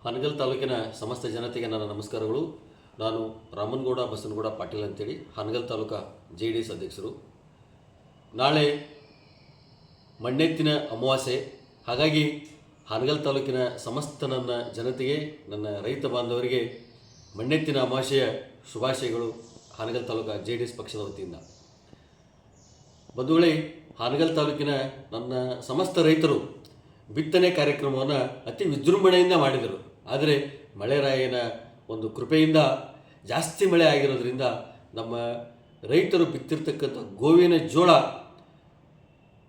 ಹಾನಗಲ್ ತಾಲೂಕಿನ ಸಮಸ್ತ ಜನತೆಗೆ ನನ್ನ ನಮಸ್ಕಾರಗಳು. ನಾನು ರಾಮನಗೌಡ ಬಸನಗೌಡ ಪಾಟೀಲ್ ಅಂತೇಳಿ ಹಾನಗಲ್ ತಾಲೂಕಾ JDS ಅಧ್ಯಕ್ಷರು. ನಾಳೆ ಮಣ್ಣೆತ್ತಿನ ಅಮಾವಾಸ್ಯೆ, ಹಾಗಾಗಿ ಹಾನಗಲ್ ತಾಲೂಕಿನ ಸಮಸ್ತ ನನ್ನ ಜನತೆಗೆ, ನನ್ನ ರೈತ ಬಾಂಧವರಿಗೆ ಮಣ್ಣೆತ್ತಿನ ಅಮಾವಾಸ್ಯೆಯ ಶುಭಾಶಯಗಳು ಹಾನಗಲ್ ತಾಲೂಕಾ JDS ಪಕ್ಷದ ವತಿಯಿಂದ. ಬಂಧುಗಳೇ, ಹಾನಗಲ್ ತಾಲೂಕಿನ ನನ್ನ ಸಮಸ್ತ ರೈತರು ಬಿತ್ತನೆ ಕಾರ್ಯಕ್ರಮವನ್ನು ಅತಿ ವಿಜೃಂಭಣೆಯಿಂದ ಮಾಡಿದರು. ಆದರೆ ಮಳೆರಾಯನ ಒಂದು ಕೃಪೆಯಿಂದ ಜಾಸ್ತಿ ಮಳೆ ಆಗಿರೋದ್ರಿಂದ ನಮ್ಮ ರೈತರು ಬಿತ್ತಿರ್ತಕ್ಕಂಥ ಗೋವಿನ ಜೋಳ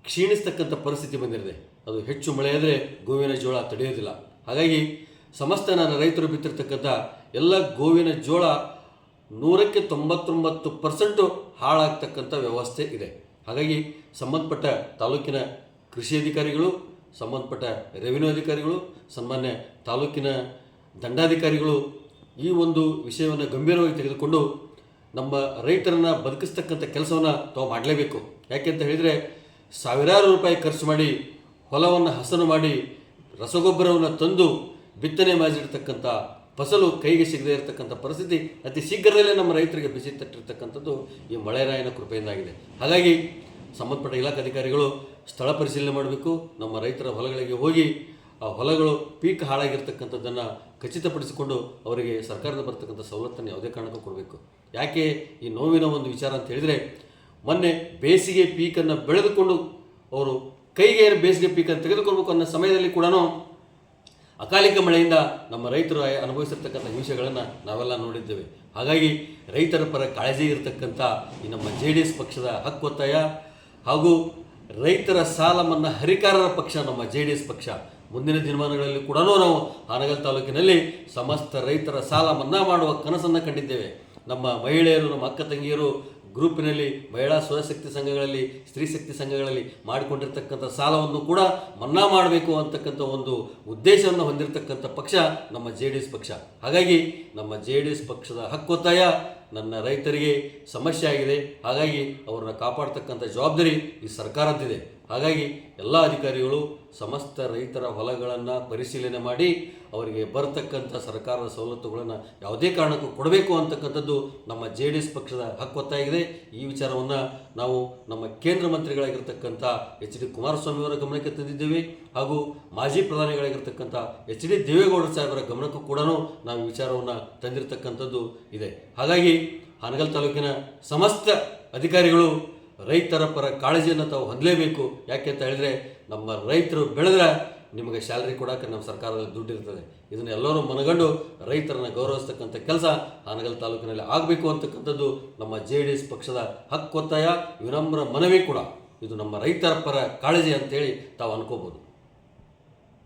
ಕ್ಷೀಣಿಸ್ತಕ್ಕಂಥ ಪರಿಸ್ಥಿತಿ ಬಂದಿದೆ. ಅದು ಹೆಚ್ಚು ಮಳೆ ಆದರೆ ಗೋವಿನ ಜೋಳ ತಡೆಯೋದಿಲ್ಲ. ಹಾಗಾಗಿ ಸಮಸ್ತ ನನ್ನ ರೈತರು ಬಿತ್ತಿರ್ತಕ್ಕಂಥ ಎಲ್ಲ ಗೋವಿನ ಜೋಳ 100ಕ್ಕೆ 99% ಹಾಳಾಗ್ತಕ್ಕಂಥ ವ್ಯವಸ್ಥೆ ಇದೆ. ಹಾಗಾಗಿ ಸಂಬಂಧಪಟ್ಟ ತಾಲೂಕಿನ ಕೃಷಿ ಅಧಿಕಾರಿಗಳು, ಸಂಬಂಧಪಟ್ಟ ರೆವಿನ್ಯೂ ಅಧಿಕಾರಿಗಳು, ಸಾಮಾನ್ಯ ತಾಲೂಕಿನ ದಂಡಾಧಿಕಾರಿಗಳು ಈ ಒಂದು ವಿಷಯವನ್ನು ಗಂಭೀರವಾಗಿ ತೆಗೆದುಕೊಂಡು ನಮ್ಮ ರೈತರನ್ನು ಬದುಕಿಸ್ತಕ್ಕಂಥ ಕೆಲಸವನ್ನು ತಾವು ಮಾಡಲೇಬೇಕು. ಯಾಕೆಂತ ಹೇಳಿದರೆ, ಸಾವಿರಾರು ರೂಪಾಯಿ ಖರ್ಚು ಮಾಡಿ ಹೊಲವನ್ನು ಹಸನು ಮಾಡಿ ರಸಗೊಬ್ಬರವನ್ನು ತಂದು ಬಿತ್ತನೆ ಮಾಡಿರ್ತಕ್ಕಂಥ ಫಸಲು ಕೈಗೆ ಸಿಗದೇ ಇರತಕ್ಕಂಥ ಪರಿಸ್ಥಿತಿ ಅತಿ ಶೀಘ್ರದಲ್ಲೇ ನಮ್ಮ ರೈತರಿಗೆ ಬಿಸಿ ತಟ್ಟಿರ್ತಕ್ಕಂಥದ್ದು ಈ ಮಳೆರಾಯನ ಕೃಪೆಯಿಂದಾಗಿದೆ. ಹಾಗಾಗಿ ಸಂಬಂಧಪಟ್ಟ ಇಲಾಖಾಧಿಕಾರಿಗಳು ಸ್ಥಳ ಪರಿಶೀಲನೆ ಮಾಡಬೇಕು. ನಮ್ಮ ರೈತರ ಹೊಲಗಳಿಗೆ ಹೋಗಿ ಆ ಹೊಲಗಳು ಪೀಕ್ ಹಾಳಾಗಿರ್ತಕ್ಕಂಥದ್ದನ್ನು ಖಚಿತಪಡಿಸಿಕೊಂಡು ಅವರಿಗೆ ಸರ್ಕಾರದ ಬರ್ತಕ್ಕಂಥ ಸವಲತ್ತನ್ನು ಯಾವುದೇ ಕಾರಣಕ್ಕೂ ಕೊಡಬೇಕು. ಯಾಕೆ ಈ ನೋವಿನ ಒಂದು ವಿಚಾರ ಅಂತ ಹೇಳಿದರೆ, ಮೊನ್ನೆ ಬೇಸಿಗೆ ಪೀಕನ್ನು ಬೆಳೆದುಕೊಂಡು ಅವರು ಕೈಗೆ ಬೇಸಿಗೆ ಪೀಕನ್ನು ತೆಗೆದುಕೊಳ್ಬೇಕು ಅನ್ನೋ ಸಮಯದಲ್ಲಿ ಕೂಡ ಅಕಾಲಿಕ ಮಳೆಯಿಂದ ನಮ್ಮ ರೈತರು ಅನುಭವಿಸಿರ್ತಕ್ಕಂಥ ಹಿಂಸೆಗಳನ್ನು ನಾವೆಲ್ಲ ನೋಡಿದ್ದೇವೆ. ಹಾಗಾಗಿ ರೈತರ ಪರ ಕಾಳಜಿ ಇರತಕ್ಕಂಥ ಈ ನಮ್ಮ JDS ಪಕ್ಷದ ಹಕ್ಕೊತ್ತಾಯ ಹಾಗೂ ರೈತರ ಸಾಲ ಮನ್ನಾ ಹರಿಕಾರರ ಪಕ್ಷ ನಮ್ಮ JDS ಪಕ್ಷ. ಮುಂದಿನ ದಿನಮಾನಗಳಲ್ಲಿ ಕೂಡ ನಾವು ಹಾನಗಲ್ ತಾಲೂಕಿನಲ್ಲಿ ಸಮಸ್ತ ರೈತರ ಸಾಲ ಮನ್ನಾ ಮಾಡುವ ಕನಸನ್ನು ಕಂಡಿದ್ದೇವೆ. ನಮ್ಮ ಮಹಿಳೆಯರು, ನಮ್ಮ ಅಕ್ಕ ತಂಗಿಯರು ಗ್ರೂಪಿನಲ್ಲಿ, ಮಹಿಳಾ ಸ್ವಶಕ್ತಿ ಸಂಘಗಳಲ್ಲಿ, ಸ್ತ್ರೀ ಶಕ್ತಿ ಸಂಘಗಳಲ್ಲಿ ಮಾಡಿಕೊಂಡಿರ್ತಕ್ಕಂಥ ಸಾಲವನ್ನು ಕೂಡ ಮನ್ನಾ ಮಾಡಬೇಕು ಅಂತಕ್ಕಂಥ ಒಂದು ಉದ್ದೇಶವನ್ನು ಹೊಂದಿರತಕ್ಕಂಥ ಪಕ್ಷ ನಮ್ಮ JDS ಪಕ್ಷ. ಹಾಗಾಗಿ ನಮ್ಮ JDS ಪಕ್ಷದ ಹಕ್ಕೊತ್ತಾಯ ನನ್ನ ರೈತರಿಗೆ ಸಮಸ್ಯೆ ಆಗಿದೆ. ಹಾಗಾಗಿ ಅವರನ್ನು ಕಾಪಾಡ್ತಕ್ಕಂಥ ಜವಾಬ್ದಾರಿ ಈ ಸರ್ಕಾರದ್ದಿದೆ. ಹಾಗಾಗಿ ಎಲ್ಲ ಅಧಿಕಾರಿಗಳು ಸಮಸ್ತ ರೈತರ ಹೊಲಗಳನ್ನು ಪರಿಶೀಲನೆ ಮಾಡಿ ಅವರಿಗೆ ಬರತಕ್ಕಂಥ ಸರ್ಕಾರದ ಸವಲತ್ತುಗಳನ್ನು ಯಾವುದೇ ಕಾರಣಕ್ಕೂ ಕೊಡಬೇಕು ಅಂತಕ್ಕಂಥದ್ದು ನಮ್ಮ JDS ಪಕ್ಷದ ಹಕ್ಕೊತ್ತಾಗಿದೆ. ಈ ವಿಚಾರವನ್ನು ನಾವು ನಮ್ಮ ಕೇಂದ್ರ ಮಂತ್ರಿಗಳಾಗಿರ್ತಕ್ಕಂಥ HD ಕುಮಾರಸ್ವಾಮಿ ಅವರ ಗಮನಕ್ಕೆ ತಂದಿದ್ದೇವೆ. ಹಾಗೂ ಮಾಜಿ ಪ್ರಧಾನಿಗಳಾಗಿರ್ತಕ್ಕಂಥ HD ದೇವೇಗೌಡ ಸಾಹೇಬರ ಗಮನಕ್ಕೂ ಕೂಡ ನಾವು ಈ ವಿಚಾರವನ್ನು ತಂದಿರತಕ್ಕಂಥದ್ದು ಇದೆ. ಹಾಗಾಗಿ ಹಾನಗಲ್ ತಾಲೂಕಿನ ಸಮಸ್ತ ಅಧಿಕಾರಿಗಳು ರೈತರ ಪರ ಕಾಳಜಿಯನ್ನು ತಾವು ಹೊಂದಲೇಬೇಕು. ಯಾಕೆ ಅಂತ ಹೇಳಿದರೆ, ನಮ್ಮ ರೈತರು ಬೆಳೆದ್ರೆ ನಿಮಗೆ ಸ್ಯಾಲ್ರಿ ಕೊಡೋಕೆ ನಮ್ಮ ಸರ್ಕಾರದಲ್ಲಿ ದುಡ್ಡು ಇರ್ತದೆ. ಇದನ್ನು ಎಲ್ಲರೂ ಮನಗಂಡು ರೈತರನ್ನು ಗೌರವಿಸ್ತಕ್ಕಂಥ ಕೆಲಸ ಹಾನಗಲ್ ತಾಲೂಕಿನಲ್ಲಿ ಆಗಬೇಕು ಅಂತಕ್ಕಂಥದ್ದು ನಮ್ಮ JDS ಪಕ್ಷದ ಹಕ್ಕೊತ್ತಾಯ, ವಿನಮ್ರ ಮನವಿ ಕೂಡ. ಇದು ನಮ್ಮ ರೈತರ ಪರ ಕಾಳಜಿ ಅಂತೇಳಿ ತಾವು ಅನ್ಕೋಬೋದು.